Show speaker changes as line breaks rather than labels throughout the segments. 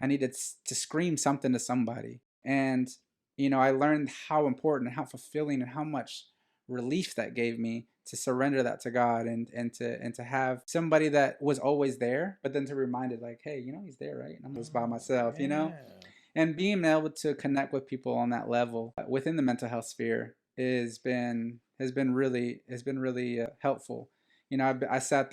I needed to scream something to somebody. And, you know, I learned how important and how fulfilling and how much relief that gave me to surrender that to God, and to have somebody that was always there, but then to remind it like, hey, you know, he's there, right? And I'm just by myself, you know?
Yeah.
And being able to connect with people on that level within the mental health sphere has been really helpful. You know, I've sit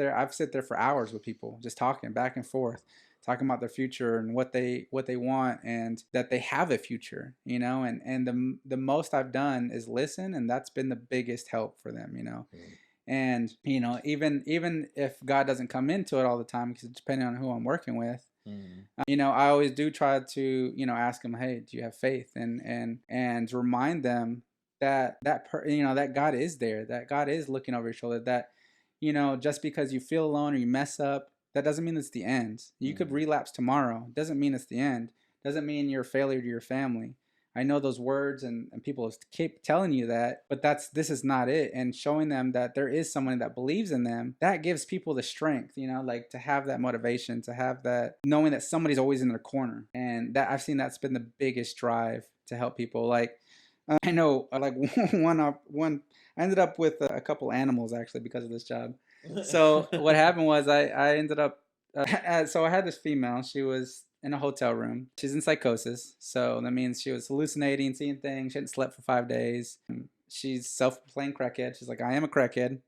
there for hours with people just talking back and forth, talking about their future and what they want, and that they have a future, you know. And the most I've done is listen, and that's been the biggest help for them, you know.
Mm.
And you know, even if God doesn't come into it all the time, because depending on who I'm working with,
Mm.
you know, I always do try to, you know, ask them, hey, do you have faith? And remind them that you know, that God is there, that God is looking over your shoulder, that, you know, just because you feel alone or you mess up, that doesn't mean it's the end. You could
Mm.
relapse tomorrow. Doesn't mean it's the end. Doesn't mean you're a failure to your family. I know those words, and people keep telling you that, but this is not it. And showing them that there is someone that believes in them, that gives people the strength, you know, like to have that motivation, to have that knowing that somebody's always in their corner. And that I've seen that's been the biggest drive to help people. Like, I know, like one, I ended up with a couple animals actually because of this job. So what happened was I ended up, so I had this female. She was in a hotel room. She's in psychosis, so that means she was hallucinating, seeing things. She hadn't slept for 5 days. She's self-proclaimed crackhead. She's like, I am a crackhead.